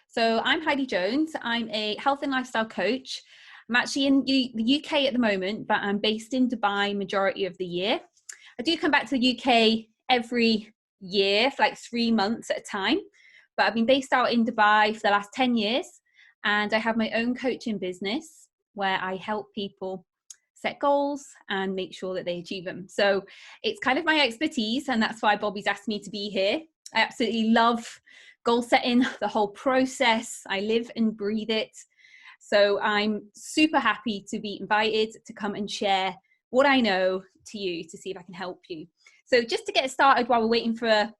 So I'm Heidi Jones. I'm a health and lifestyle coach. I'm actually in the UK at the moment, but I'm based in Dubai majority of the year. I do come back to the UK every year for like 3 months at a time, but I've been based out in Dubai for the last 10 years, and I have my own coaching business where I help people set goals and make sure that they achieve them. So it's kind of my expertise, and that's why Bobby's asked me to be here. I absolutely love goal setting, the whole process. I live and breathe it. So I'm super happy to be invited to come and share what I know to you to see if I can help you. So just to get started while we're waiting for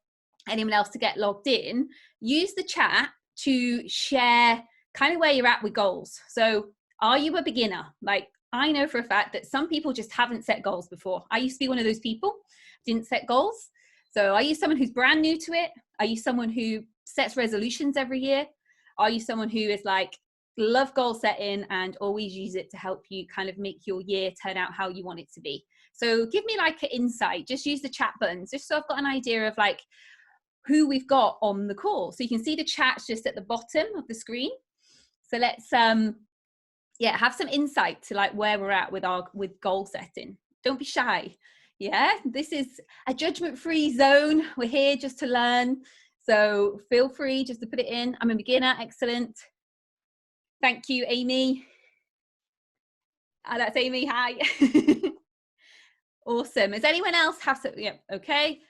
anyone else to get logged in, use the chat to share kind of where you're at with goals. So are you a beginner? Like, I know for a fact that some people just haven't set goals before. I used to be one of those people, didn't set goals. So are you someone who's brand new to it? Are you someone who sets resolutions every year? Are you someone who is like, love goal setting and always use it to help you kind of make your year turn out how you want it to be? So give me like an insight. Just use the chat buttons, just so I've got an idea of like who we've got on the call. So you can see the chat's just at the bottom of the screen. So let's have some insight to like where we're at with goal setting. Don't be shy. Yeah, this is a judgment-free zone. We're here just to learn. So feel free just to put it in. I'm a beginner. Excellent. Thank you, Amy. That's Amy. Hi. Awesome. Does anyone else have some? Yeah. Okay.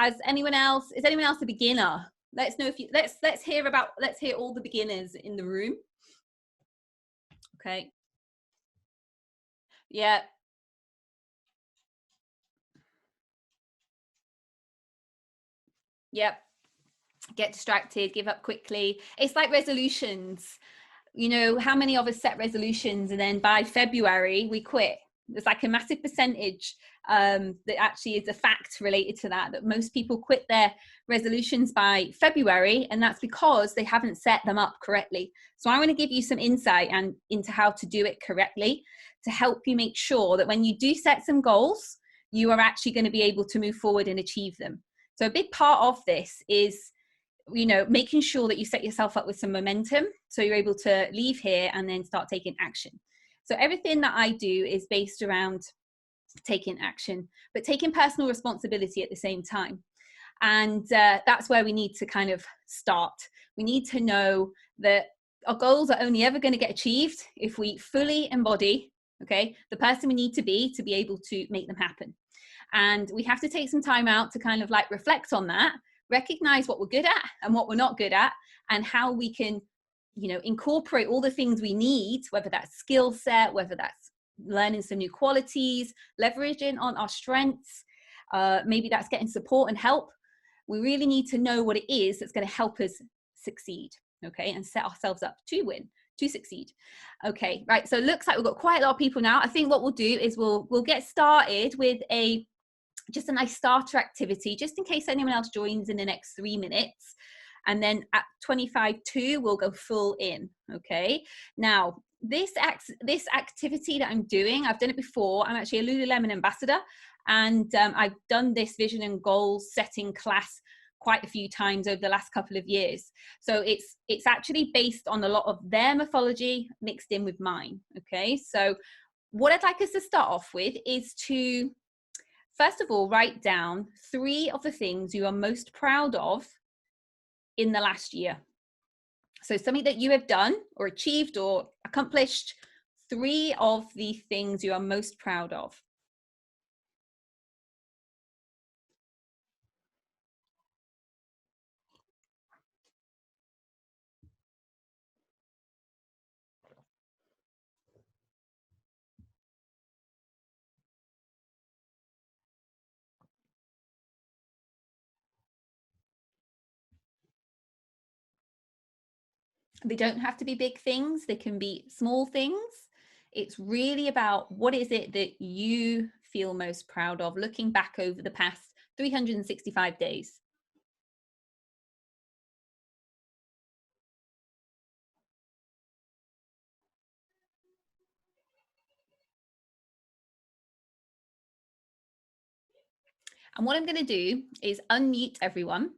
Is anyone else a beginner? Let's know if you, let's hear all the beginners in the room. Okay. Yeah. Yep. Get distracted, give up quickly. It's like resolutions. You know, how many of us set resolutions and then by February we quit? There's like a massive percentage that actually is a fact related to that most people quit their resolutions by February, and that's because they haven't set them up correctly. So I want to give you some insight into how to do it correctly to help you make sure that when you do set some goals, you are actually going to be able to move forward and achieve them. So a big part of this is, you know, making sure that you set yourself up with some momentum so you're able to leave here and then start taking action. So everything that I do is based around taking action, but taking personal responsibility at the same time. And that's where we need to kind of start. We need to know that our goals are only ever going to get achieved if we fully embody, okay, the person we need to be able to make them happen. And we have to take some time out to kind of like reflect on that, recognize what we're good at and what we're not good at, and how we can, you know, incorporate all the things we need, whether that's skill set, whether that's learning some new qualities, leveraging on our strengths, maybe that's getting support and help. We really need to know what it is that's going to help us succeed, okay, and set ourselves up to win, to succeed. Okay, right, so it looks like we've got quite a lot of people now. I think what we'll do is we'll get started with just a nice starter activity, just in case anyone else joins in the next 3 minutes. And then at 25-2, we'll go full in, okay? Now, this activity that I'm doing, I've done it before. I'm actually a Lululemon ambassador, and I've done this vision and goals setting class quite a few times over the last couple of years. So it's actually based on a lot of their mythology mixed in with mine, okay? So what I'd like us to start off with is to, first of all, write down 3 of the things you are most proud of in the last year. So something that you have done or achieved or accomplished, 3 of the things you are most proud of. They don't have to be big things. They can be small things. It's really about what is it that you feel most proud of looking back over the past 365 days. And what I'm going to do is unmute everyone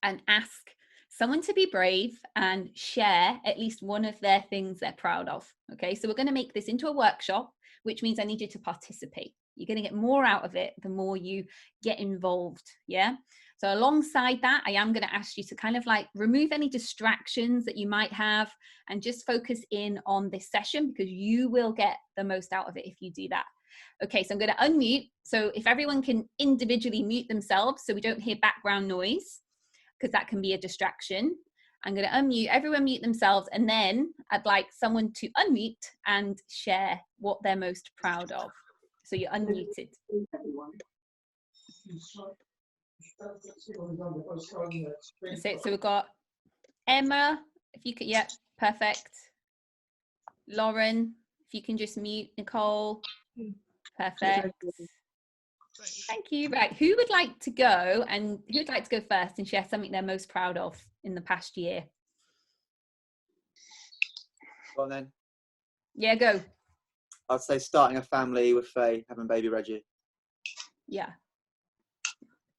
and ask someone to be brave and share at least one of their things they're proud of. Okay, so we're going to make this into a workshop, which means I need you to participate. You're going to get more out of it the more you get involved. Yeah. So alongside that, I am going to ask you to kind of like remove any distractions that you might have and just focus in on this session, because you will get the most out of it if you do that. Okay, so I'm going to unmute. So if everyone can individually mute themselves so we don't hear background noise, because that can be a distraction. I'm going to unmute, everyone mute themselves, and then I'd like someone to unmute and share what they're most proud of. So you're unmuted. So we've got Emma, if you could, yeah, perfect. Lauren, if you can just mute. Nicole, perfect. Thank you. Right, who would like to go, and who would like to go first and share something they're most proud of in the past year? Go on then. Yeah, go. I'd say starting a family with Faye, having baby Reggie. Yeah.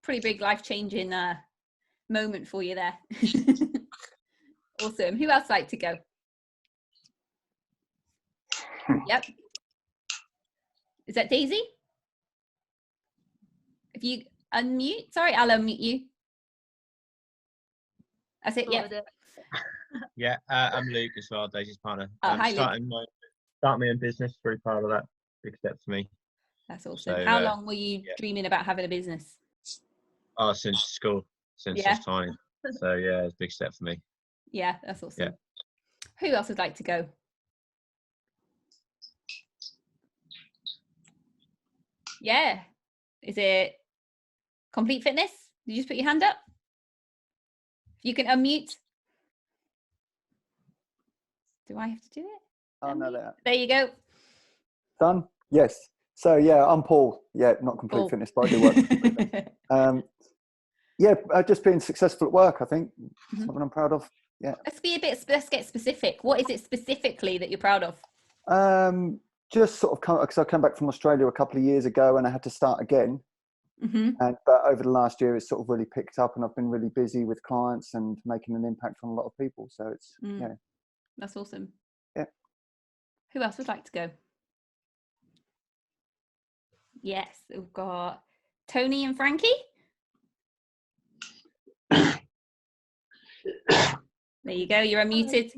Pretty big life-changing moment for you there. Awesome. Who else would like to go? Yep. Is that Daisy? If you unmute, sorry, I'll unmute you. That's it, yeah. Yeah, I'm Luke as well, Daisy's partner. Oh, hi, starting my own business, very proud of that. Big step for me. That's awesome. So, how long were you dreaming about having a business? Oh, since school, since I was tiny. So yeah, it's a big step for me. Yeah, that's awesome. Yeah. Who else would like to go? Yeah. Is it Complete Fitness? Did you just put your hand up? You can unmute. Do I have to do it? Oh, no, that. There you go. Done? Yes. So, yeah, I'm Paul. Yeah, not Complete Fitness, but I do work. Yeah, just being successful at work, I think. Something I'm proud of. Yeah. Let's get specific. What is it specifically that you're proud of? Just sort of, because I came back from Australia a couple of years ago and I had to start again. But over the last year, it's sort of really picked up, and I've been really busy with clients and making an impact on a lot of people. So it's, yeah. That's awesome. Yeah. Who else would like to go? Yes, we've got Tony and Frankie. There you go, you're unmuted.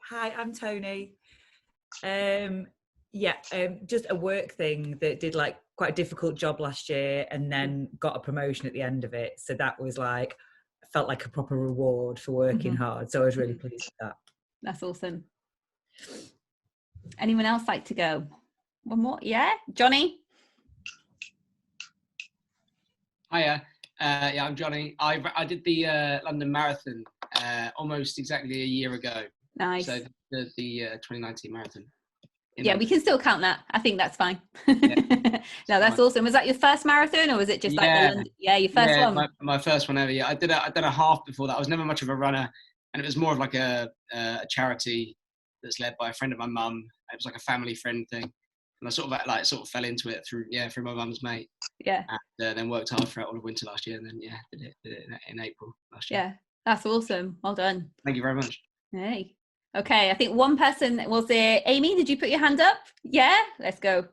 Hi, I'm Tony. Just a work thing that did like quite a difficult job last year and then got a promotion at the end of it. So that was like, felt like a proper reward for working hard. So I was really pleased with that. That's awesome. Anyone else like to go? One more? Yeah, Johnny? Hiya. Yeah, I'm Johnny. I did the London Marathon almost exactly a year ago. Nice. So the 2019 marathon. Yeah, we can still count that. I think that's fine. No, that's awesome. Was that your first marathon, or was it just like the London? Yeah, your first one? My first one ever. Yeah, I did a half before that. I was never much of a runner, and it was more of like a charity that's led by a friend of my mum. It was like a family friend thing, and I sort of fell into it through my mum's mate. Yeah. And then worked hard for it all of winter last year, and then did it in April last year. Yeah, that's awesome. Well done. Thank you very much. Hey. Okay, I think one person, was it Amy? Did you put your hand up? Yeah, let's go.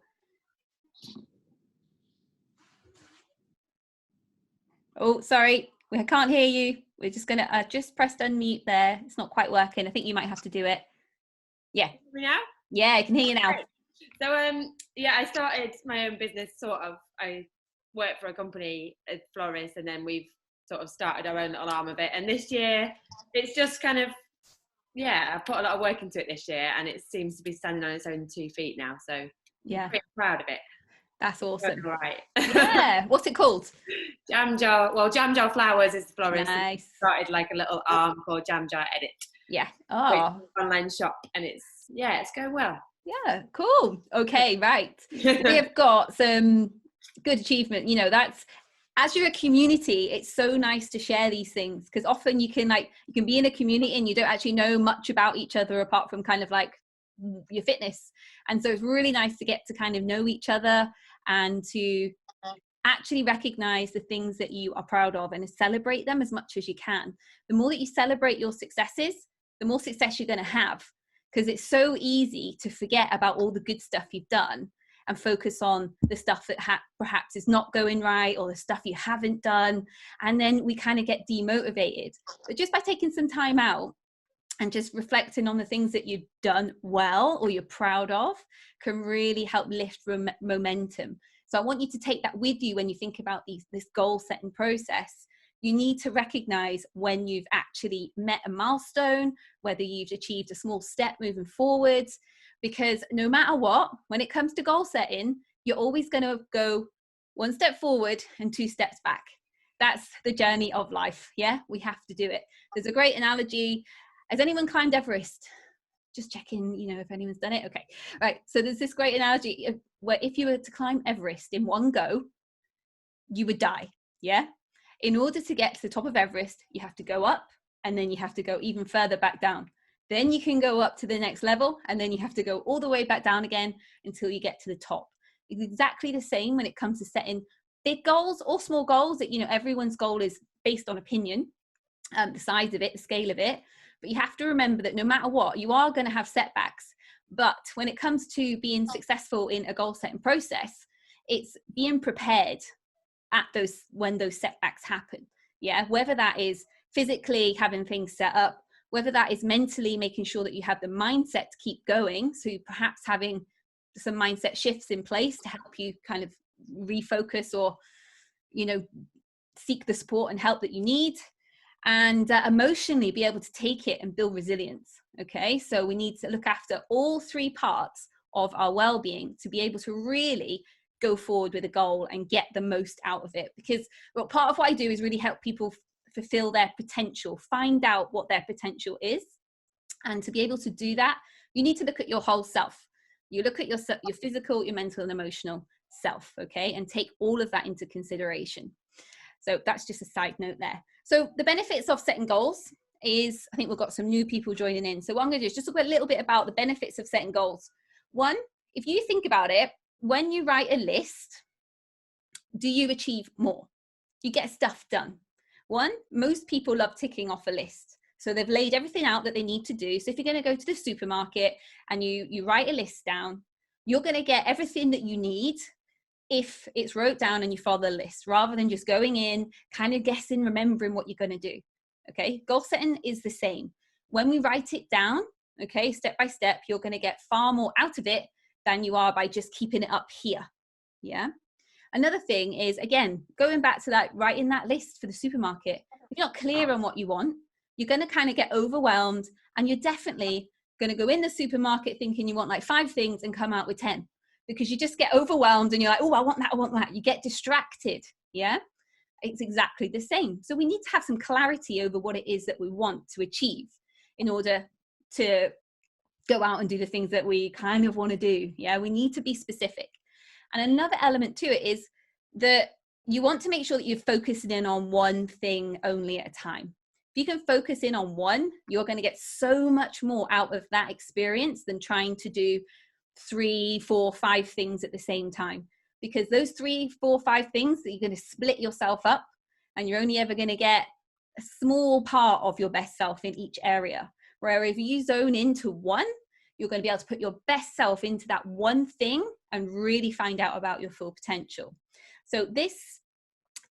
Oh, sorry, we can't hear you. We're just gonna just press unmute there. It's not quite working. I think you might have to do it. Yeah. Now? Yeah, I can hear you now. Great. So I started my own business sort of. I work for a company at Florist, and then we've sort of started our own little arm of it. And this year, it's just kind of, I've put a lot of work into it this year, and it seems to be standing on its own 2 feet now. So yeah, I'm pretty proud of it. That's awesome. Right. Yeah. What's it called? Jam Jar. Well, Jam Jar Flowers is the florist. Nice. Started like a little arm called Jam Jar Edit. Yeah. Oh. Online shop, and it's going well. Yeah. Cool. Okay. Right. We have got some good achievement. You know, that's, as you're a community, it's so nice to share these things, because often you can be in a community and you don't actually know much about each other apart from kind of like your fitness. And so it's really nice to get to kind of know each other and to actually recognize the things that you are proud of and celebrate them as much as you can. The more that you celebrate your successes, the more success you're going to have, because it's so easy to forget about all the good stuff you've done and focus on the stuff that perhaps is not going right, or the stuff you haven't done. And then we kind of get demotivated. But just by taking some time out and just reflecting on the things that you've done well or you're proud of can really help lift momentum. So I want you to take that with you when you think about this goal setting process. You need to recognize when you've actually met a milestone, whether you've achieved a small step moving forwards, because no matter what, when it comes to goal setting, you're always going to go one step forward and 2 steps back. That's the journey of life. Yeah, we have to do it. There's a great analogy. Has anyone climbed Everest? Just checking, if anyone's done it. Okay, right. So there's this great analogy where if you were to climb Everest in one go, you would die. Yeah. In order to get to the top of Everest, you have to go up, and then you have to go even further back down. Then you can go up to the next level, and then you have to go all the way back down again until you get to the top. It's exactly the same when it comes to setting big goals or small goals. That everyone's goal is based on opinion, the size of it, the scale of it. But you have to remember that no matter what, you are going to have setbacks. But when it comes to being successful in a goal setting process, it's being prepared when those setbacks happen. Yeah, whether that is physically having things set up, whether that is mentally making sure that you have the mindset to keep going, so perhaps having some mindset shifts in place to help you kind of refocus or seek the support and help that you need, and emotionally be able to take it and build resilience. Okay, so we need to look after all 3 parts of our well-being to be able to really go forward with a goal and get the most out of it. Because part of what I do is really help people fulfill their potential, find out what their potential is. And to be able to do that, you need to look at your whole self. You look at your physical, your mental and emotional self, okay, and take all of that into consideration. So that's just a side note there. So the benefits of setting goals is, I think we've got some new people joining in. So what I'm going to do is just talk a little bit about the benefits of setting goals. One, if you think about it, when you write a list, do you achieve more? You get stuff done. One, most people love ticking off a list. So they've laid everything out that they need to do. So if you're going to go to the supermarket and you write a list down, you're going to get everything that you need if it's wrote down and you follow the list, rather than just going in, kind of guessing, remembering what you're going to do. Okay, goal setting is the same. When we write it down, okay, step by step, you're going to get far more out of it than you are by just keeping it up here. Yeah. Another thing is, again, going back to that, writing that list for the supermarket. If you're not clear on what you want, you're going to kind of get overwhelmed, and you're definitely going to go in the supermarket thinking you want like 5 things and come out with 10, because you just get overwhelmed and you're like, oh, I want that. You get distracted. Yeah. It's exactly the same. So we need to have some clarity over what it is that we want to achieve in order to go out and do the things that we kind of want to do. Yeah, we need to be specific. And another element to it is that you want to make sure that you're focusing in on one thing only at a time. If you can focus in on one, you're going to get so much more out of that experience than trying to do 3, 4, 5 things at the same time. Because those 3, 4, 5 things, that you're going to split yourself up, and you're only ever going to get a small part of your best self in each area. Whereas if you zone into one, you're going to be able to put your best self into that one thing and really find out about your full potential. So this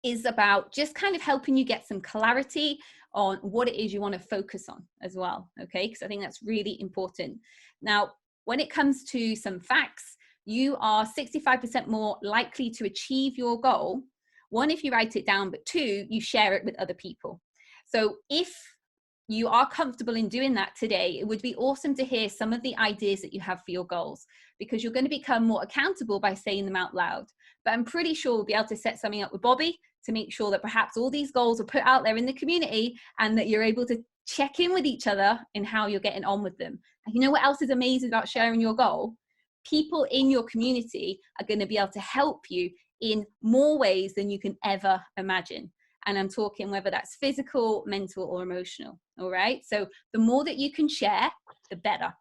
is about just kind of helping you get some clarity on what it is you want to focus on as well. Okay, because I think that's really important. Now, when it comes to some facts, you are 65% more likely to achieve your goal. 1, if you write it down, but 2, you share it with other people. So if you are comfortable in doing that today, it would be awesome to hear some of the ideas that you have for your goals, because you're going to become more accountable by saying them out loud. But I'm pretty sure we'll be able to set something up with Bobby to make sure that perhaps all these goals are put out there in the community, and that you're able to check in with each other in how you're getting on with them. And you know what else is amazing about sharing your goal? People in your community are going to be able to help you in more ways than you can ever imagine. And I'm talking whether that's physical, mental, or emotional. All right. So the more that you can share, the better.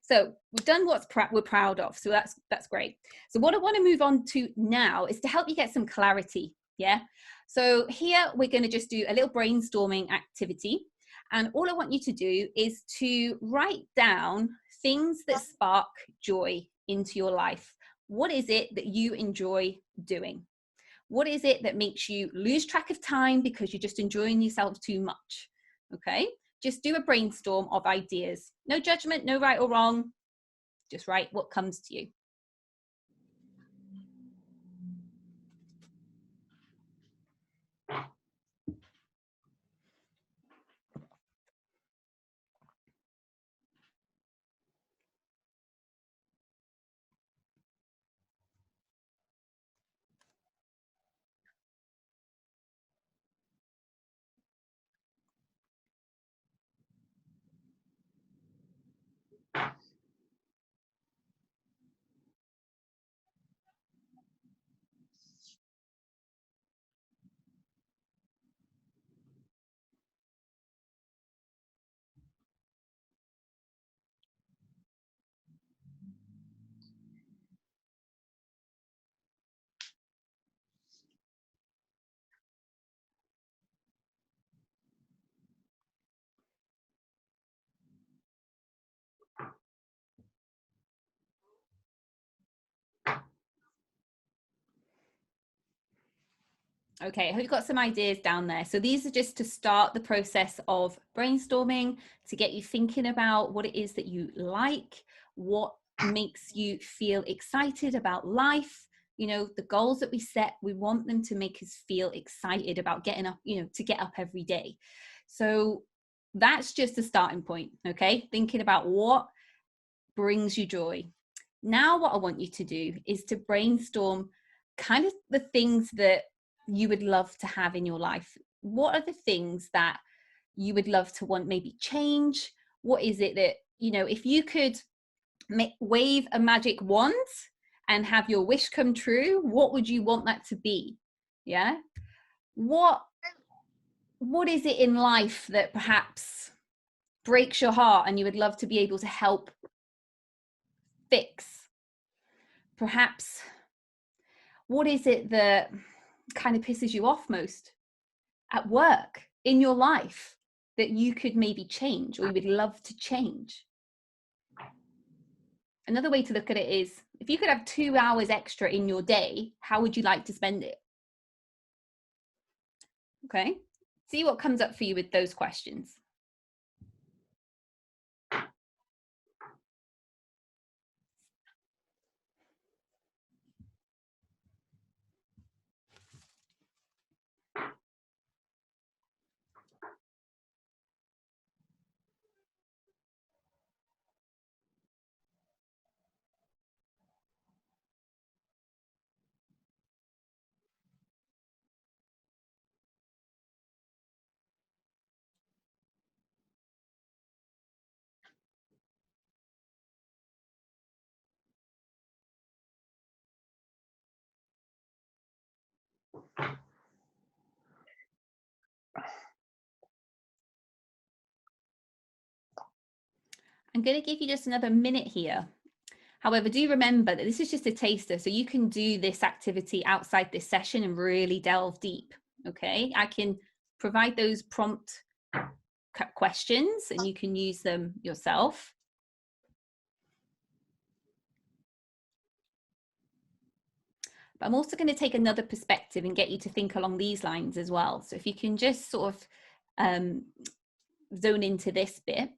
So we've done what we're proud of. So that's great. So what I want to move on to now is to help you get some clarity. Yeah. So here we're going to just do a little brainstorming activity. And all I want you to do is to write down things that spark joy into your life. What is it that you enjoy doing? What is it that makes you lose track of time because you're just enjoying yourself too much? Okay, just do a brainstorm of ideas. No judgment, no right or wrong. Just write what comes to you. Okay, I hope you've got some ideas down there. So these are just to start the process of brainstorming, to get you thinking about what it is that you like, what makes you feel excited about life. You know, the goals that we set, we want them to make us feel excited about getting up, you know, to get up every day. So that's just a starting point, okay? Thinking about what brings you joy. Now what I want you to do is to brainstorm kind of the things that you would love to have in your life. What are the things that you would love to want maybe change? What is it that, you know, if you could wave a magic wand and have your wish come true, what would you want that to be? Yeah. What is it in life that perhaps breaks your heart and you would love to be able to help fix? Perhaps what is it that kind of pisses you off most at work, in your life, that you could maybe change or you would love to change? Another way to look at it is, if you could have 2 hours extra in your day, how would you like to spend it? Okay, see what comes up for you with those questions. I'm going to give you just another minute here. However, do remember that this is just a taster, so you can do this activity outside this session and really delve deep. Okay, I can provide those prompt questions and you can use them yourself. But I'm also going to take another perspective and get you to think along these lines as well. So if you can just sort of zone into this bit.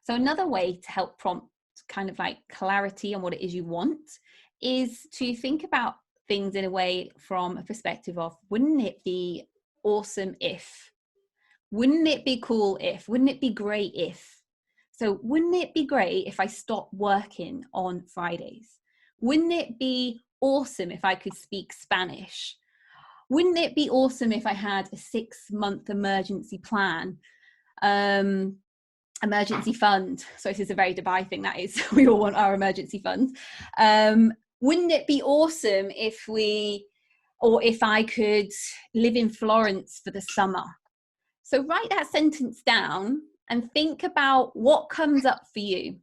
So another way to help prompt kind of like clarity on what it is you want is to think about things in a way from a perspective of, wouldn't it be awesome if? Wouldn't it be cool if? Wouldn't it be great if? So wouldn't it be great if I stopped working on Fridays? Wouldn't it be awesome if I could speak Spanish? Wouldn't it be awesome if I had a 6-month emergency plan? Emergency fund. So this is a very Dubai thing, that is. We all want our emergency funds. Wouldn't it be awesome if I could live in Florence for the summer? So write that sentence down and think about what comes up for you.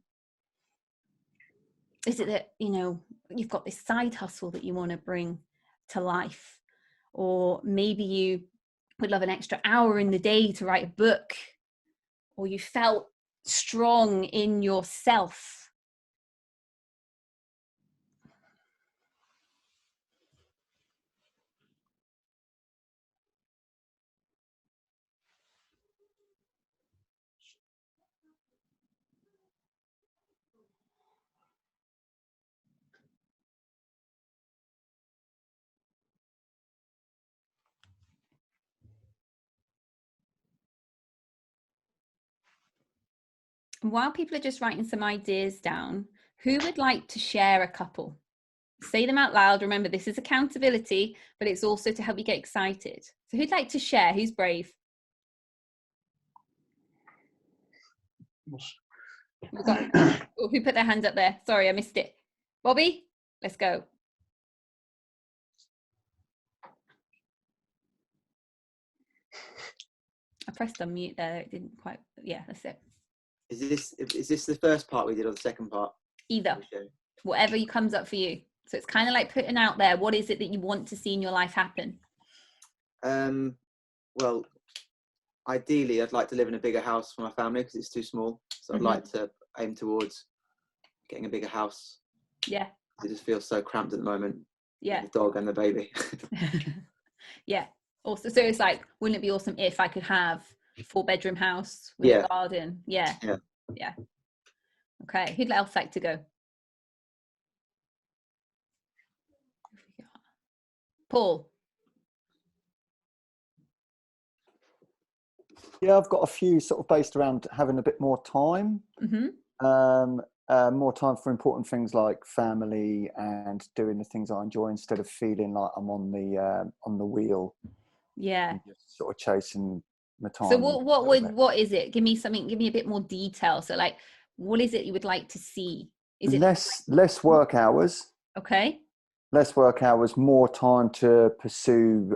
Is it that, you know, you've got this side hustle that you want to bring to life? Or maybe you would love an extra hour in the day to write a book, or you felt strong in yourself. And while people are just writing some ideas down, who would like to share a couple? Say them out loud. Remember, this is accountability, but it's also to help you get excited. So who'd like to share? Who's brave? We've got, oh, who put their hand up there? Sorry, I missed it. Bobby, let's go. I pressed unmute there. It didn't quite. Yeah, that's it. Is this the first part we did or the second part? Either. Whatever comes up for you. So it's kind of like putting out there, what is it that you want to see in your life happen? Well, ideally, I'd like to live in a bigger house for my family because it's too small. So I'd like to aim towards getting a bigger house. Yeah. It just feels so cramped at the moment. Yeah. With the dog and the baby. Yeah. Also, so it's like, wouldn't it be awesome if I could have a 4-bedroom house with a garden? Yeah. Yeah. Yeah. Okay. Who'd else like to go? Paul. Yeah, I've got a few sort of based around having a bit more time. More time for important things like family and doing the things I enjoy instead of feeling like I'm on the wheel. Yeah. Just sort of chasing my time. So what is it? Give me something. Give me a bit more detail. So like, what is it you would like to see? Is it less work hours? Okay. Less work hours, more time to pursue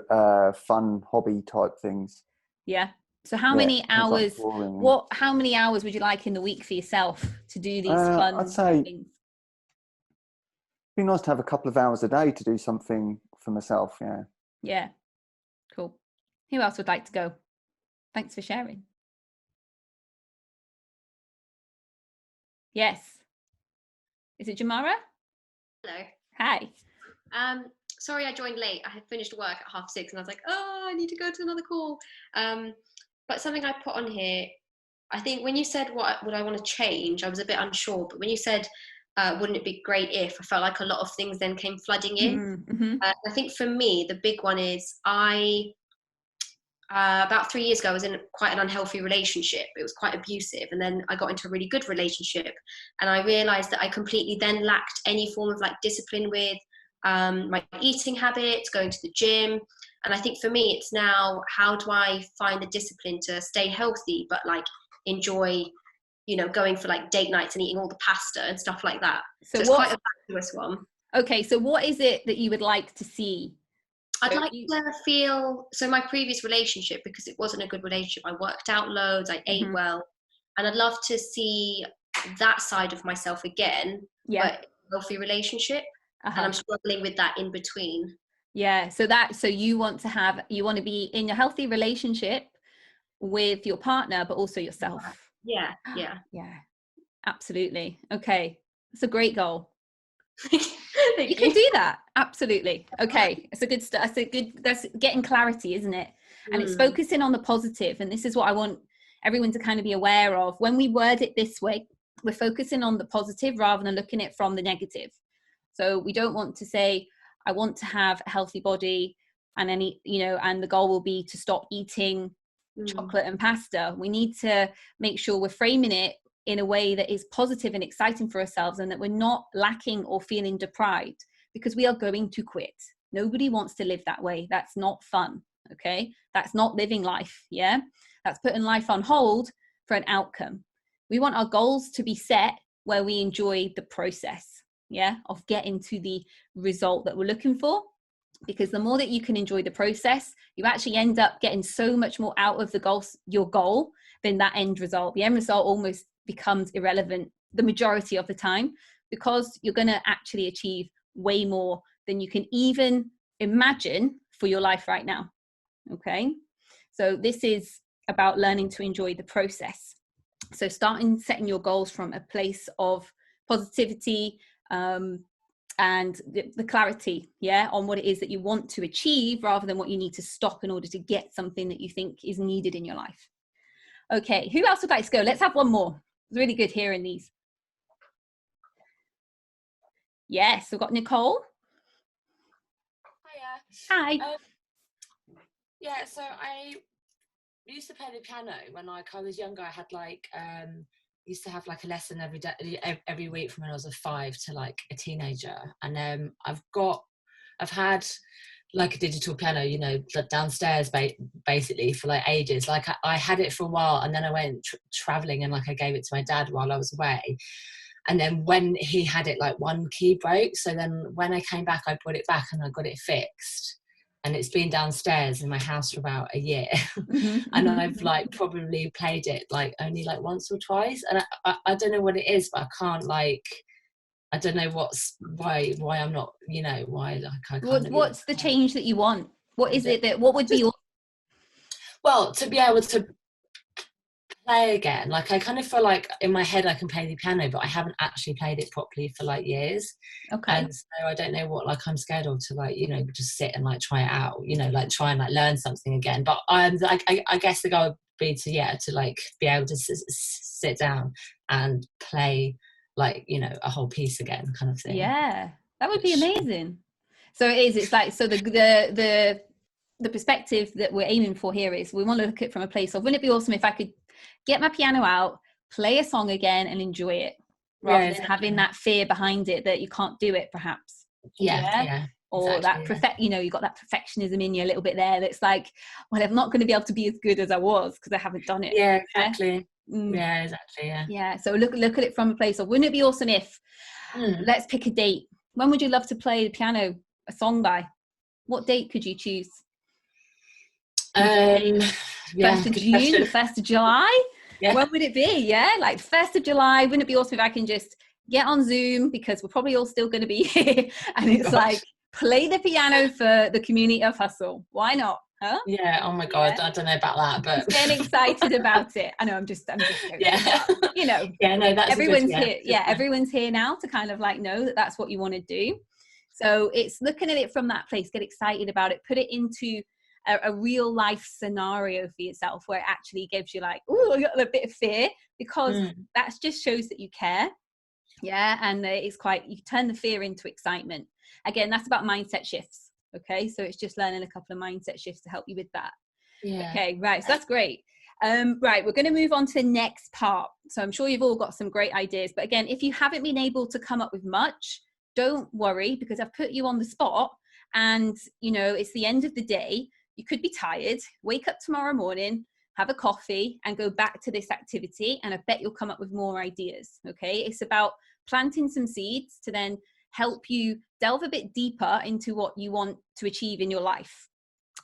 fun hobby type things. Yeah. So how many hours? Like how many hours would you like in the week for yourself to do these fun I'd say things? It'd be nice to have a couple of hours a day to do something for myself. Yeah. Yeah. Cool. Who else would like to go? Thanks for sharing. Yes. Is it Jamara? Hello. Hi. Sorry I joined late. I had finished work at 6:30 and I was like, oh, I need to go to another call. But something I put on here, I think when you said what would I want to change, I was a bit unsure. But when you said, wouldn't it be great if, I felt like a lot of things then came flooding in. I think for me, the big one is about 3 years ago, I was in quite an unhealthy relationship. It was quite abusive. And then I got into a really good relationship. And I realized that I completely then lacked any form of like discipline with my eating habits, going to the gym. And I think for me, it's now, how do I find the discipline to stay healthy, but like enjoy, you know, going for like date nights and eating all the pasta and stuff like that. So it's quite a vacuous one. Okay. So what is it that you would like to see? I'd like to feel, so my previous relationship, because it wasn't a good relationship, I worked out loads, I ate well, and I'd love to see that side of myself again, but a healthy relationship. And I'm struggling with that in between. Yeah. So you want to be in a healthy relationship with your partner, but also yourself. Yeah. Absolutely. Okay. That's a great goal. You can do that. Absolutely. Okay. It's a good start. That's getting clarity, isn't it? And it's focusing on the positive. And this is what I want everyone to kind of be aware of. When we word it this way, we're focusing on the positive rather than looking at it from the negative. So we don't want to say, I want to have a healthy body and and the goal will be to stop eating chocolate and pasta. We need to make sure we're framing it in a way that is positive and exciting for ourselves, and that we're not lacking or feeling deprived, because we are going to quit. Nobody wants to live that way. That's not fun. Okay. That's not living life. Yeah. That's putting life on hold for an outcome. We want our goals to be set where we enjoy the process. Yeah. Of getting to the result that we're looking for. Because the more that you can enjoy the process, you actually end up getting so much more out of your goal than that end result. The end result almost becomes irrelevant the majority of the time, because you're going to actually achieve way more than you can even imagine for your life right now. Okay, so this is about learning to enjoy the process. So starting setting your goals from a place of positivity, and the clarity, on what it is that you want to achieve, rather than what you need to stop in order to get something that you think is needed in your life. Okay, who else would like to go? Let's have one more. It's really good hearing these. Yes, we've got Nicole. Hiya. Hi. Yeah, so I used to play the piano when I was younger. I had used to have like a lesson every week from when I was 5 to like a teenager, and I've had like a digital piano, you know, downstairs basically for like ages. Like I had it for a while, and then I went traveling, and like I gave it to my dad while I was away. And then when he had it, like one key broke. So then when I came back, I brought it back and I got it fixed. And it's been downstairs in my house for about a year. And I've like probably played it like only like once or twice. And I don't know what it is, but I can't I don't know why I'm not, you know, why like I can't. What's the change that you want? What is it that, what would be your... Well, to be able to play again. Like I kind of feel like in my head I can play the piano, but I haven't actually played it properly for like years. Okay. And so I don't know what like I'm scared of to like, you know, just sit and like try it out, you know, like try and like learn something again. But I guess the goal would be to like be able to sit down and play like, you know, a whole piece again kind of thing. Yeah, that would be amazing. So it's like, so the perspective that we're aiming for here is we want to look at it from a place of, wouldn't it be awesome if I could get my piano out, play a song again and enjoy it, rather than having that fear behind it that you can't do it perhaps. Yeah. Or exactly, that you know, you got that perfectionism in you a little bit there that's like, well, I'm not going to be able to be as good as I was because I haven't done it. Yeah, exactly. Yeah, exactly. Yeah, so look at it from a place of, wouldn't it be awesome if let's pick a date. When would you love to play the piano a song by? What date could you choose? 1st of June, the 1st of July? When would it be? Like 1st of July. Wouldn't it be awesome if I can just get on Zoom, because we're probably all still going to be here, and it's like play the piano for the community of hustle. Why not? Huh? Yeah. Oh my God. I don't know about that, but just getting excited about it. I know. I'm just joking. But, you know. Yeah. No, that's everyone's here. Yeah, everyone's here now to kind of like know that that's what you want to do. So it's looking at it from that place. Get excited about it. Put it into a real life scenario for yourself where it actually gives you like, oh, I got a bit of fear, because that just shows that you care. Yeah, and it's quite, you turn the fear into excitement. Again, that's about mindset shifts. Okay, so it's just learning a couple of mindset shifts to help you with that. Yeah. Okay, right, so that's great. Right, we're going to move on to the next part. So I'm sure you've all got some great ideas, but again, if you haven't been able to come up with much, don't worry, because I've put you on the spot, and you know, it's the end of the day. You could be tired, wake up tomorrow morning, have a coffee and go back to this activity, and I bet you'll come up with more ideas. Okay, it's about planting some seeds to then help you delve a bit deeper into what you want to achieve in your life.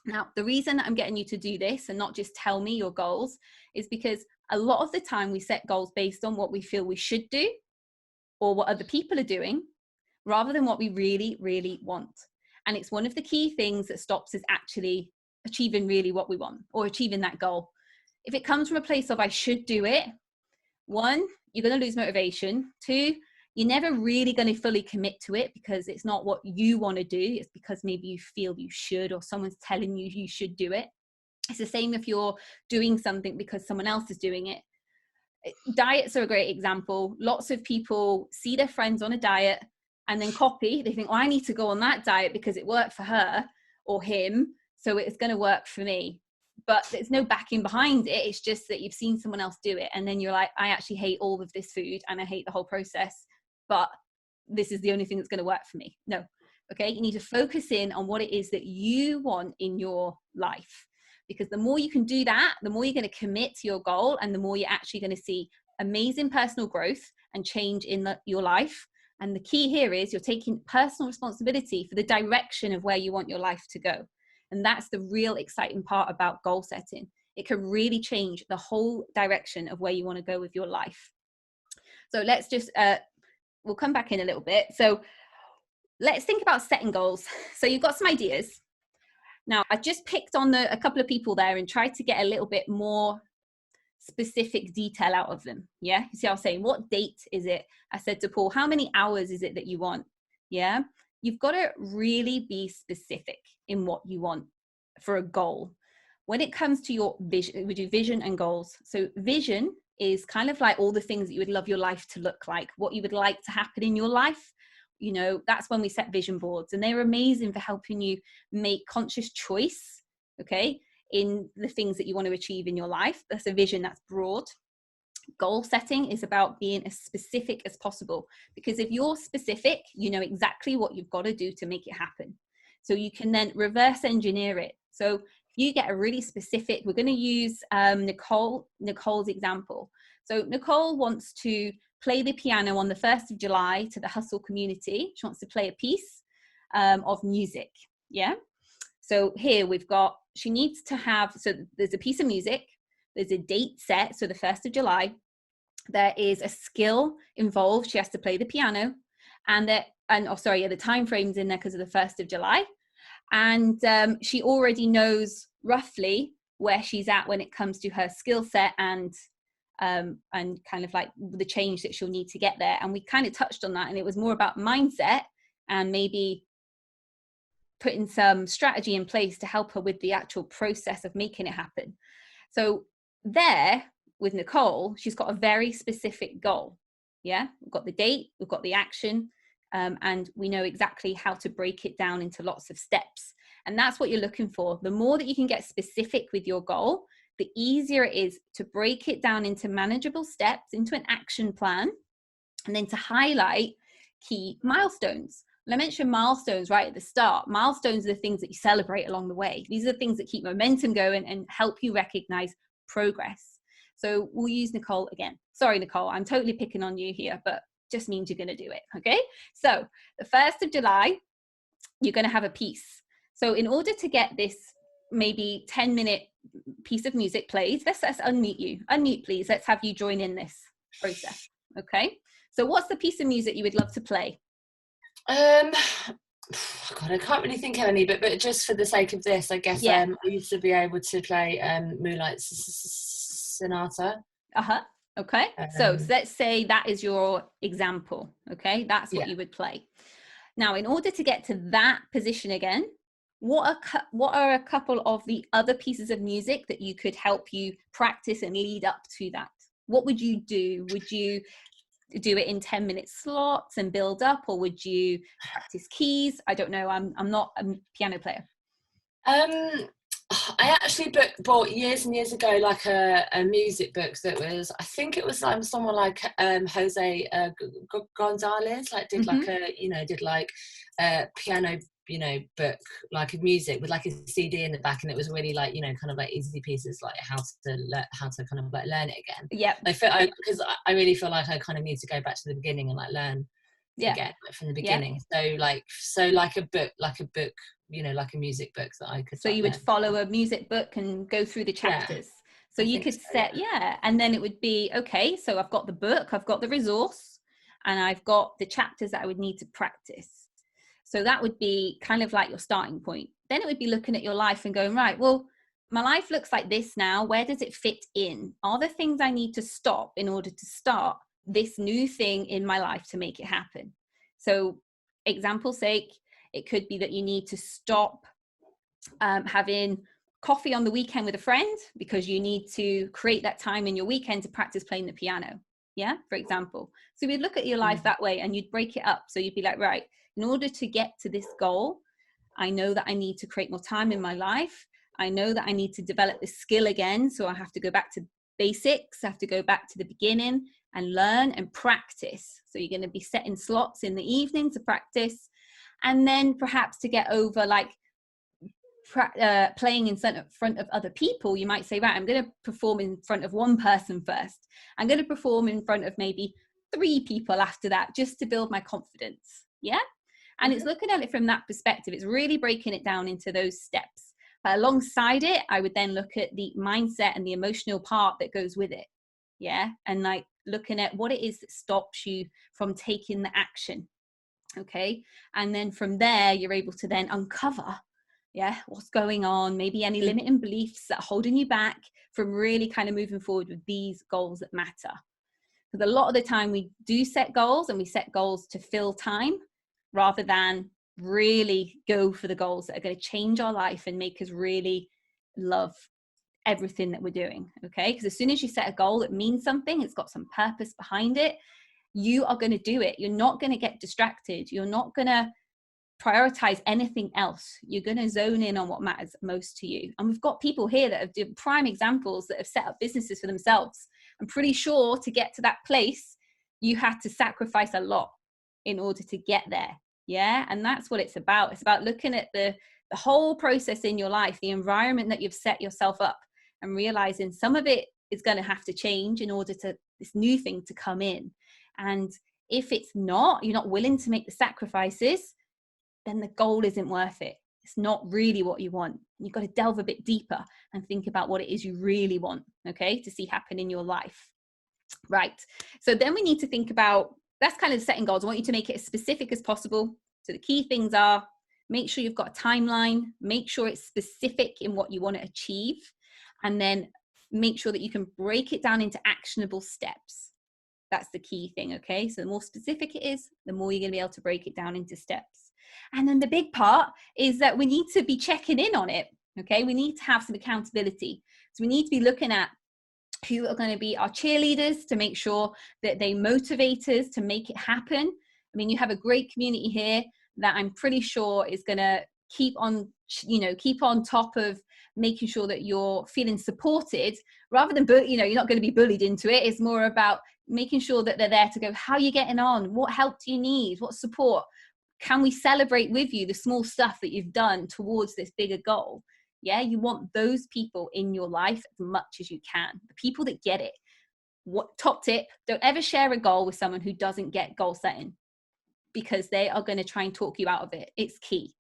Now, the reason that I'm getting you to do this and not just tell me your goals is because a lot of the time we set goals based on what we feel we should do or what other people are doing, rather than what we really, really want. And it's one of the key things that stops us actually achieving really what we want or achieving that goal. If it comes from a place of I should do it, 1, you're going to lose motivation. 2, you're never really going to fully commit to it because it's not what you want to do. It's because maybe you feel you should, or someone's telling you you should do it. It's the same if you're doing something because someone else is doing it. Diets are a great example. Lots of people see their friends on a diet and then copy. They think, oh, I need to go on that diet because it worked for her or him, so it's going to work for me. But there's no backing behind it. It's just that you've seen someone else do it, and then you're like, I actually hate all of this food and I hate the whole process, but this is the only thing that's going to work for me. No. Okay, you need to focus in on what it is that you want in your life, because the more you can do that, the more you're going to commit to your goal, and the more you're actually going to see amazing personal growth and change in your life. And the key here is you're taking personal responsibility for the direction of where you want your life to go. And that's the real exciting part about goal setting. It can really change the whole direction of where you want to go with your life. So let's just we'll come back in a little bit. So let's think about setting goals. So you've got some ideas. Now, I just picked on a couple of people there and tried to get a little bit more specific detail out of them. Yeah. You see, I was saying, what date is it? I said to Paul, how many hours is it that you want? Yeah. You've got to really be specific in what you want for a goal. When it comes to your vision, we do vision and goals. So vision is kind of like all the things that you would love your life to look like, what you would like to happen in your life. You know, that's when we set vision boards, and they're amazing for helping you make conscious choice, okay, in the things that you want to achieve in your life. That's a vision that's broad. Goal setting is about being as specific as possible, because if you're specific, you know exactly what you've got to do to make it happen. So you can then reverse engineer it. So if you get a really specific, we're going to use Nicole's example. So Nicole wants to play the piano on the 1st of July to the Hustle community. She wants to play a piece of music. Yeah. So here we've got, she needs to have, so there's a piece of music, there's a date set, so the 1st of July, there is a skill involved, she has to play the piano, and the time frame's in there because of the 1st of July. And she already knows roughly where she's at when it comes to her skill set and kind of like the change that she'll need to get there. And we kind of touched on that, and it was more about mindset and maybe putting some strategy in place to help her with the actual process of making it happen. So there with Nicole, she's got a very specific goal. Yeah, we've got the date, we've got the action, and we know exactly how to break it down into lots of steps. And that's what you're looking for. The more that you can get specific with your goal, the easier it is to break it down into manageable steps, into an action plan, and then to highlight key milestones. And I mentioned milestones right at the start. Milestones are the things that you celebrate along the way. These are the things that keep momentum going and help you recognize progress. So we'll use Nicole again. Sorry, Nicole, I'm totally picking on you here, but just means you're going to do it. Okay. So the 1st of July, you're going to have a piece. So in order to get this maybe 10-minute piece of music played, let's unmute you. Unmute, please. Let's have you join in this process. Okay. So what's the piece of music you would love to play? God, I can't really think of any, but just for the sake of this, I guess I used to be able to play Moonlight Sonata. Okay. So let's say that is your example. Okay, that's what you would play. Now, in order to get to that position again, what are a couple of the other pieces of music that you could help you practice and lead up to that? What would you do? Would you do it in 10-minute slots and build up, or would you practice keys? I don't know. I'm not a piano player. I actually bought years and years ago like a music book that was, I think it was someone like Jose Gonzalez, like did like a piano book, like a music with like a CD in the back, and it was really like kind of like easy pieces, like how to kind of like learn it again. Yeah, because I really feel like I kind of need to go back to the beginning and like learn again from the beginning. So like a book, like a music book that I could. So you would follow a music book and go through the chapters. So you could set and then it would be okay. So I've got the book, I've got the resource, and I've got the chapters that I would need to practice. So that would be kind of like your starting point. Then it would be looking at your life and going, right, well, my life looks like this now. Where does it fit in? Are there things I need to stop in order to start this new thing in my life to make it happen? So example's sake, it could be that you need to stop having coffee on the weekend with a friend because you need to create that time in your weekend to practice playing the piano. Yeah, for example. So we'd look at your life that way, and you'd break it up. So you'd be like, right, in order to get to this goal, I know that I need to create more time in my life. I know that I need to develop this skill again. So I have to go back to basics. I have to go back to the beginning and learn and practice. So you're going to be setting slots in the evening to practice. And then perhaps to get over like playing in front of other people, you might say, right, I'm going to perform in front of one person first. I'm going to perform in front of maybe 3 people after that, just to build my confidence. Yeah. And it's looking at it from that perspective. It's really breaking it down into those steps. But alongside it, I would then look at the mindset and the emotional part that goes with it. Yeah. And like looking at what it is that stops you from taking the action. Okay. And then from there, you're able to then uncover, what's going on, maybe any limiting beliefs that are holding you back from really kind of moving forward with these goals that matter. Because a lot of the time we do set goals, and we set goals to fill time rather than really go for the goals that are going to change our life and make us really love everything that we're doing. Okay. Because as soon as you set a goal that means something, it's got some purpose behind it, you are going to do it. You're not going to get distracted. You're not going to prioritize anything else. You're going to zone in on what matters most to you. And we've got people here that have done prime examples that have set up businesses for themselves. I'm pretty sure to get to that place, you had to sacrifice a lot in order to get there. Yeah. And that's what it's about. It's about looking at the whole process in your life, the environment that you've set yourself up, and realizing some of it is going to have to change in order to this new thing to come in. And if it's not, you're not willing to make the sacrifices, then the goal isn't worth it. It's not really what you want. You've got to delve a bit deeper and think about what it is you really want, okay, to see happen in your life. Right. So then we need to think about, that's kind of setting goals. I want you to make it as specific as possible. So the key things are, make sure you've got a timeline, make sure it's specific in what you want to achieve, and then make sure that you can break it down into actionable steps. That's the key thing, okay? So the more specific it is, the more you're going to be able to break it down into steps. And then the big part is that we need to be checking in on it, okay? We need to have some accountability. So we need to be looking at who are going to be our cheerleaders to make sure that they motivate us to make it happen. I mean, you have a great community here that I'm pretty sure is going to keep on top of making sure that you're feeling supported rather than, you're not going to be bullied into it. It's more about making sure that they're there to go, how are you getting on? What help do you need? What support? Can we celebrate with you the small stuff that you've done towards this bigger goal? Yeah, you want those people in your life as much as you can. The people that get it. Top tip, don't ever share a goal with someone who doesn't get goal setting, because they are going to try and talk you out of it. It's key.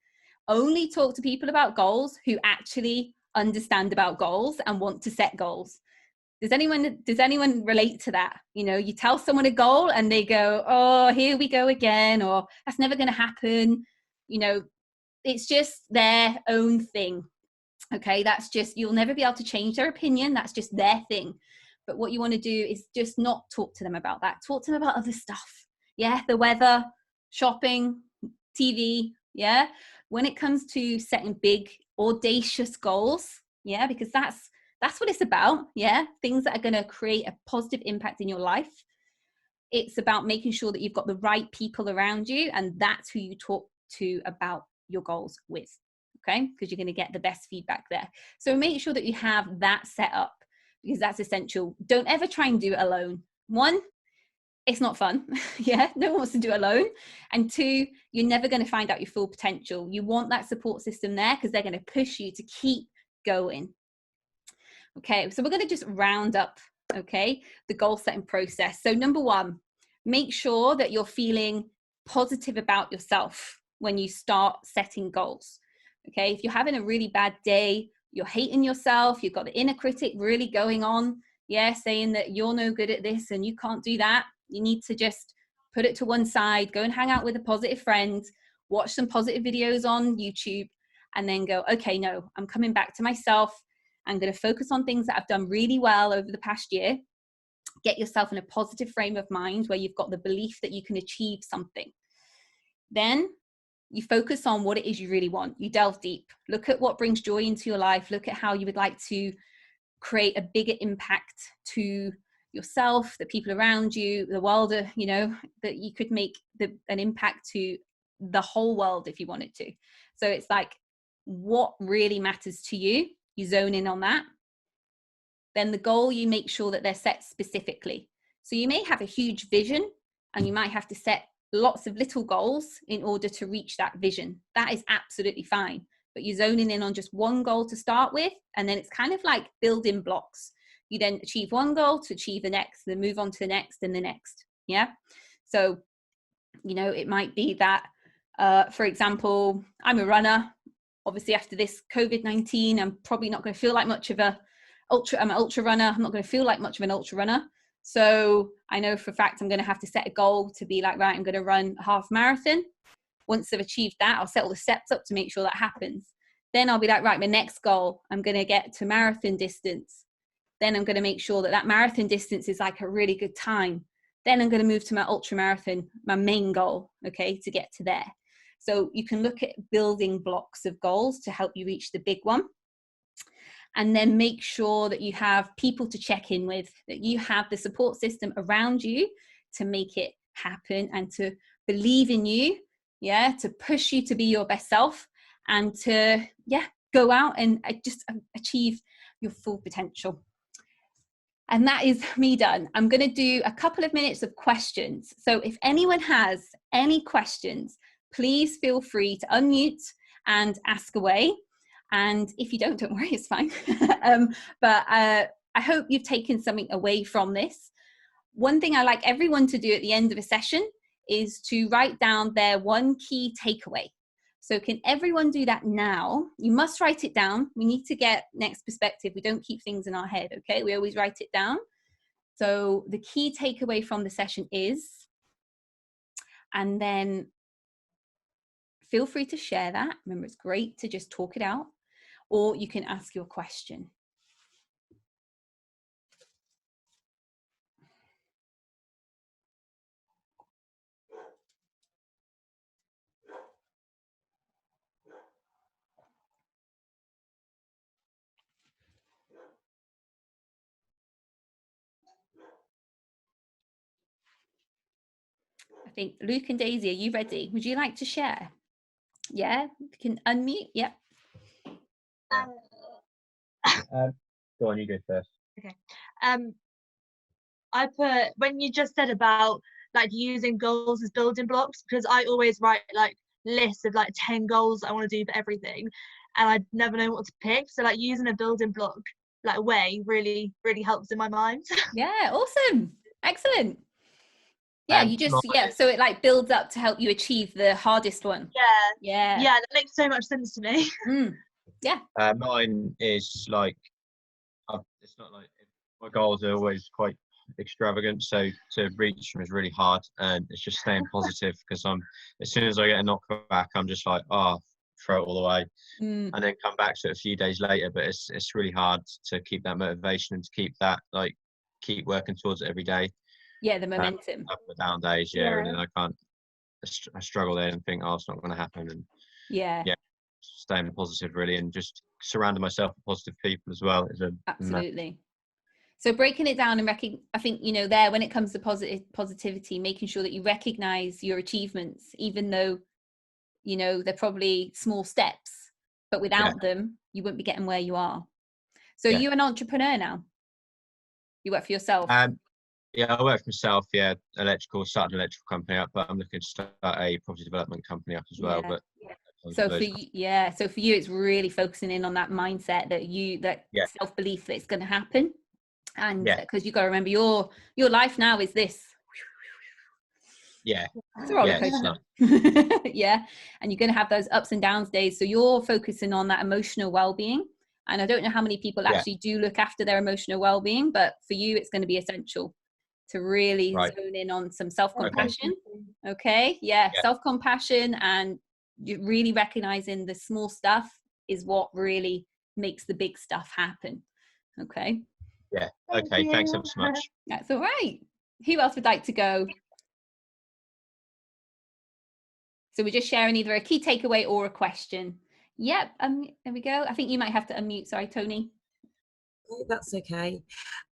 Only talk to people about goals who actually understand about goals and want to set goals. Does anyone relate to that? You tell someone a goal and they go, oh, here we go again, or that's never going to happen. It's just their own thing. Okay. That's just, you'll never be able to change their opinion. That's just their thing. But what you want to do is just not talk to them about that. Talk to them about other stuff. Yeah. The weather, shopping, TV. Yeah. When it comes to setting big, audacious goals. Yeah. Because that's what it's about. Yeah. Things that are going to create a positive impact in your life. It's about making sure that you've got the right people around you, and that's who you talk to about your goals with. Okay. Because you're going to get the best feedback there. So make sure that you have that set up, because that's essential. Don't ever try and do it alone. One, it's not fun. Yeah. No one wants to do it alone. And two, you're never going to find out your full potential. You want that support system there because they're going to push you to keep going. Okay. So we're going to just round up, okay, the goal setting process. So number one, make sure that you're feeling positive about yourself when you start setting goals. Okay. If you're having a really bad day, you're hating yourself, you've got the inner critic really going on, saying that you're no good at this and you can't do that. You need to just put it to one side, go and hang out with a positive friend, watch some positive videos on YouTube, and then go, okay, no, I'm coming back to myself. I'm going to focus on things that I've done really well over the past year. Get yourself in a positive frame of mind where you've got the belief that you can achieve something. Then you focus on what it is you really want. You delve deep. Look at what brings joy into your life. Look at how you would like to create a bigger impact to yourself, the people around you, the world, that you could make an impact to the whole world if you wanted to. So it's like, what really matters to you? You zone in on that. Then the goal, you make sure that they're set specifically. So you may have a huge vision and you might have to set lots of little goals in order to reach that vision. That is absolutely fine. But you're zoning in on just one goal to start with. And then it's kind of like building blocks. You then achieve one goal to achieve the next, then move on to the next and the next. Yeah. So, it might be that, for example, I'm a runner. Obviously after this COVID-19, I'm probably not going to feel like much of I'm an ultra runner. I'm not going to feel like much of an ultra runner. So I know for a fact I'm going to have to set a goal to be like, right, I'm going to run a half marathon. Once I've achieved that, I'll set all the steps up to make sure that happens. Then I'll be like, right, my next goal, I'm going to get to marathon distance. Then I'm going to make sure that that marathon distance is like a really good time. Then I'm going to move to my ultra marathon, my main goal, okay, to get to there. So you can look at building blocks of goals to help you reach the big one. And then make sure that you have people to check in with, that you have the support system around you to make it happen and to believe in you, yeah, to push you to be your best self and to, yeah, go out and just achieve your full potential. And that is me done. I'm going to do a couple of minutes of questions. So if anyone has any questions, please feel free to unmute and ask away. And if you don't worry, it's fine. But I hope you've taken something away from this. One thing I like everyone to do at the end of a session is to write down their one key takeaway. So can everyone do that now? You must write it down. We need to get next perspective. We don't keep things in our head, okay? We always write it down. So the key takeaway from the session is, and then feel free to share that. Remember, it's great to just talk it out. Or you can ask your question. I think Luke and Daisy, are you ready? Would you like to share? Yeah, you can unmute. Yep. Go on, you go first. Okay. I put, when you just said about like using goals as building blocks, because I always write like lists of like 10 goals I want to do for everything, and I never know what to pick. So like using a building block like way really helps in my mind. Yeah, awesome. Excellent. Yeah, you just, yeah, so it like builds up to help you achieve the hardest one. Yeah, that makes so much sense to me. Yeah. Mine is like, it's not like, my goals are always quite extravagant, so to reach them is really hard, and it's just staying positive, because as soon as I get a knockback, I'm just like, throw it all away, and then come back to it a few days later. But it's really hard to keep that motivation and to keep that, like, keep working towards it every day. Yeah, the momentum. Up and down days, and then I struggle there and think, it's not going to happen, and staying positive really, and just surrounding myself with positive people as well is absolutely. So breaking it down and I think, you know, there, when it comes to positivity, making sure that you recognize your achievements, even though, you know, they're probably small steps, but without them, you wouldn't be getting where you are. So you're an entrepreneur now? You work for yourself? Yeah, I work for myself. Yeah, started an electrical company up, but I'm looking to start a property development company up as well. But so for you, it's really focusing in on that mindset that self-belief that it's going to happen, and because you've got to remember your life now is this. Yeah, it's a roller coaster. Yeah, and you're going to have those ups and downs days. So you're focusing on that emotional well-being. And I don't know how many people actually do look after their emotional well-being, but for you, it's going to be essential to really zone in on some self-compassion. Okay. Self-compassion, and you really recognizing the small stuff is what really makes the big stuff happen. Okay. Yeah. Okay. Thanks ever so much. That's all right. Who else would like to go? So we're just sharing either a key takeaway or a question. Yep. There we go. I think you might have to unmute. Sorry, Tony. That's okay.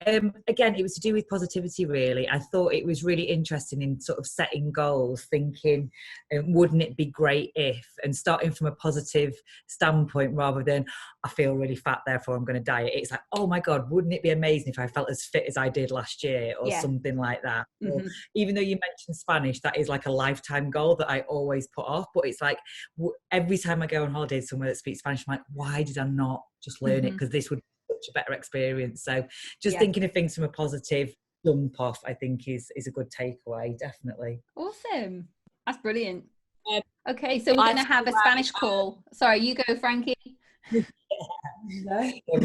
Again, it was to do with positivity, really. I thought it was really interesting in sort of setting goals, thinking, wouldn't it be great if, and starting from a positive standpoint rather than, I feel really fat, therefore I'm going to diet. It's like, oh my God, wouldn't it be amazing if I felt as fit as I did last year, or something like that. Or, even though you mentioned Spanish, that is like a lifetime goal that I always put off. But it's like, every time I go on holiday somewhere that speaks Spanish, I'm like, why did I not just learn it? Because this would such a better experience. So just thinking of things from a positive jump off, I think is a good takeaway. Definitely. Awesome. That's brilliant. Okay, so we're going to have a Spanish call. Sorry, you go, Frankie. We'll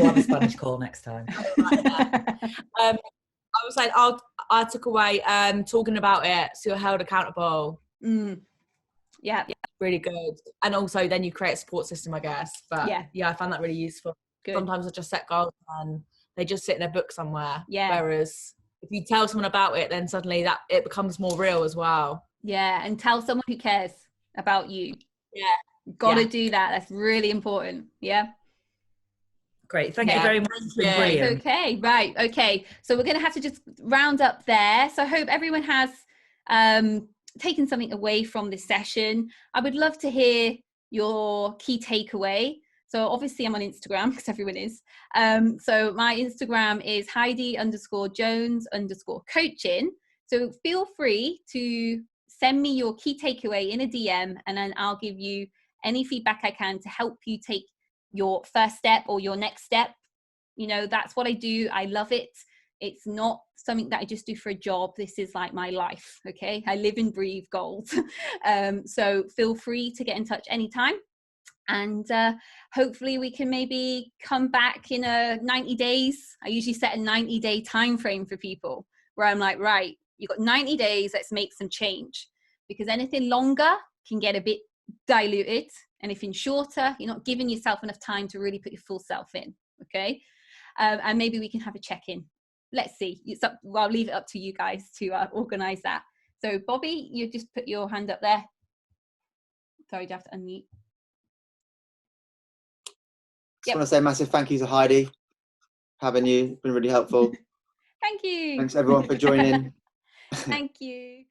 have a Spanish call next time. I I was like, I took away talking about it, so you're held accountable. Yeah, really good. And also then you create a support system, I guess. But yeah, I found that really useful. Good. Sometimes I just set goals and they just sit in their book somewhere. Whereas if you tell someone about it, then suddenly that it becomes more real as well. Yeah, and tell someone who cares about you. Gotta do that. That's really important. Great, thank you very much. Brilliant. Okay, right. Okay, so we're going to have to just round up there. So I hope everyone has taken something away from this session. I would love to hear your key takeaway. So obviously I'm on Instagram because everyone is. So my Instagram is Heidi_Jones_coaching. So feel free to send me your key takeaway in a DM, and then I'll give you any feedback I can to help you take your first step or your next step. You know, that's what I do. I love it. It's not something that I just do for a job. This is like my life. Okay. I live and breathe goals. So feel free to get in touch anytime. And hopefully we can maybe come back in 90 days. I usually set a 90-day time frame for people where I'm like, right, you've got 90 days. Let's make some change, because anything longer can get a bit diluted. And if in shorter, you're not giving yourself enough time to really put your full self in. Okay. And maybe we can have a check-in. Let's see. I'll leave it up to you guys to organize that. So Bobby, you just put your hand up there. Sorry, do you have to unmute? Just want to say a massive thank you to Heidi. Having you, it's been really helpful. Thank you. Thanks everyone for joining. Thank you.